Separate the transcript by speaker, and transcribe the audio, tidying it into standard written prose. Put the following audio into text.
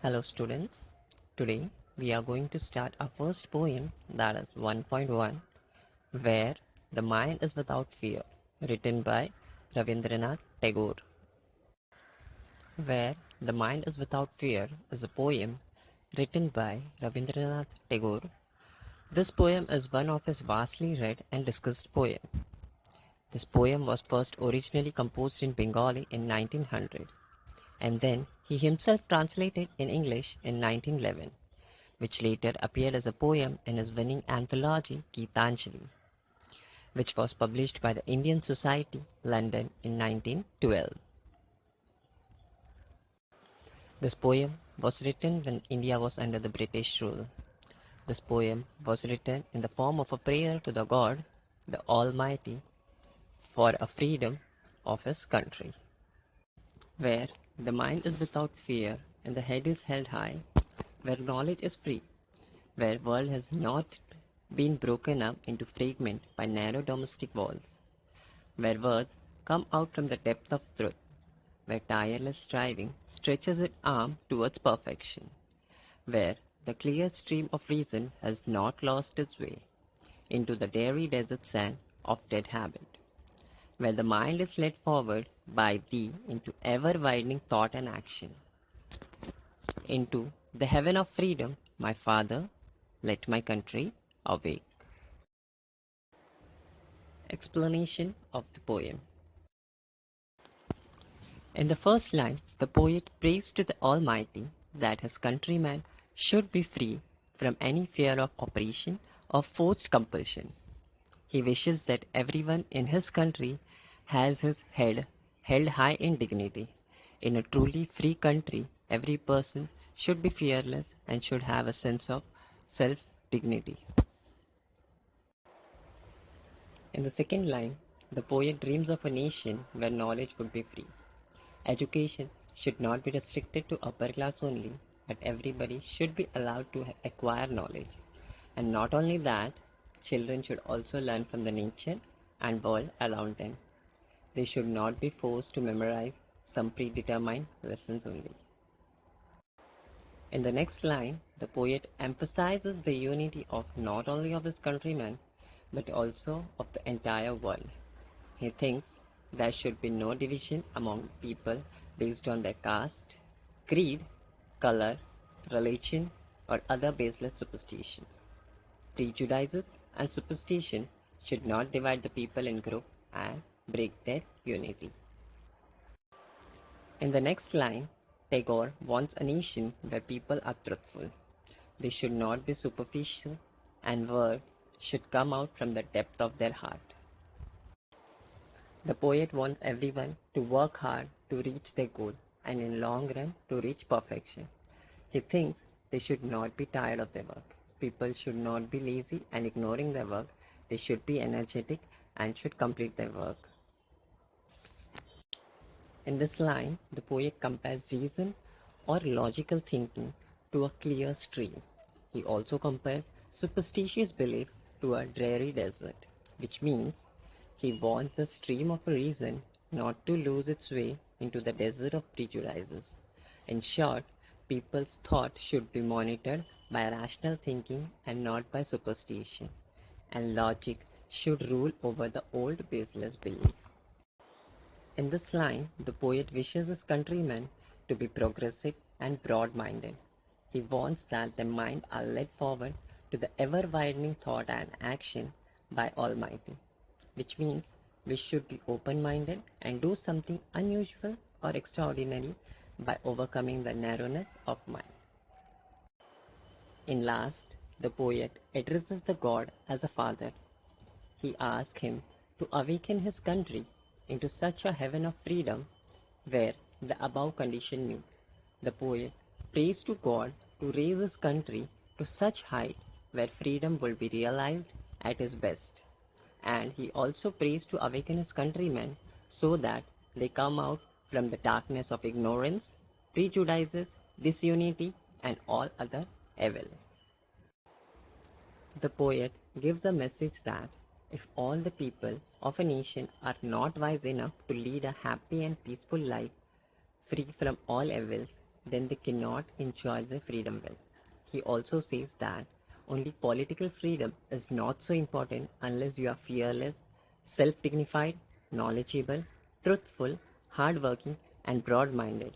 Speaker 1: Hello students, today we are going to start our first poem, that is 1.1, Where the Mind is Without Fear, written by Rabindranath Tagore. Where the Mind is Without Fear is a poem written by Rabindranath Tagore. This poem is one of his vastly read and discussed poems. This poem was first originally composed in Bengali in 1900 and then he himself translated in English in 1911, which later appeared as a poem in his winning anthology Geetanjali, which was published by the Indian Society, London in 1912. This poem was written when India was under the British rule. This poem was written in the form of a prayer to the God, the Almighty, for a freedom of his country. Where the mind is without fear and the head is held high, where knowledge is free, where world has not been broken up into fragments by narrow domestic walls, where words come out from the depth of truth, where tireless striving stretches its arm towards perfection, where the clear stream of reason has not lost its way into the dreary desert sand of dead habit, where the mind is led forward by thee into ever-widening thought and action, into the heaven of freedom, my Father, let my country awake. Explanation of the poem. In the first line, the poet prays to the Almighty that his countrymen should be free from any fear of oppression or forced compulsion. He wishes that everyone in his country has his head held high in dignity. In a truly free country, every person should be fearless and should have a sense of self-dignity. In the second line, the poet dreams of a nation where knowledge would be free. Education should not be restricted to upper class only, but everybody should be allowed to acquire knowledge. And not only that, children should also learn from the nature and world around them. They should not be forced to memorize some predetermined lessons only. In the next line, the poet emphasizes the unity of not only of his countrymen, but also of the entire world. He thinks there should be no division among people based on their caste, creed, color, religion, or other baseless superstitions. Prejudices and superstition should not divide the people in groups and break their unity. In the next line, Tagore wants a nation where people are truthful. They should not be superficial and words should come out from the depth of their heart. The poet wants everyone to work hard to reach their goal and in long run to reach perfection. He thinks they should not be tired of their work. People should not be lazy and ignoring their work. They should be energetic and should complete their work. In this line, the poet compares reason or logical thinking to a clear stream. He also compares superstitious belief to a dreary desert, which means he wants the stream of reason not to lose its way into the desert of prejudices. In short, people's thought should be monitored by rational thinking and not by superstition, and logic should rule over the old baseless belief. In this line, the poet wishes his countrymen to be progressive and broad-minded. He wants that their minds are led forward to the ever-widening thought and action by Almighty, which means we should be open-minded and do something unusual or extraordinary by overcoming the narrowness of mind. In last, the poet addresses the God as a father. He asks him to awaken his country into such a heaven of freedom where the above condition meet. The poet prays to God to raise his country to such height where freedom will be realized at its best. And he also prays to awaken his countrymen so that they come out from the darkness of ignorance, prejudices, disunity, and all other evil. The poet gives a message that if all the people of a nation are not wise enough to lead a happy and peaceful life free from all evils, then they cannot enjoy the freedom well. He also says that only political freedom is not so important unless you are fearless, self dignified, knowledgeable, truthful, hardworking, and broad minded.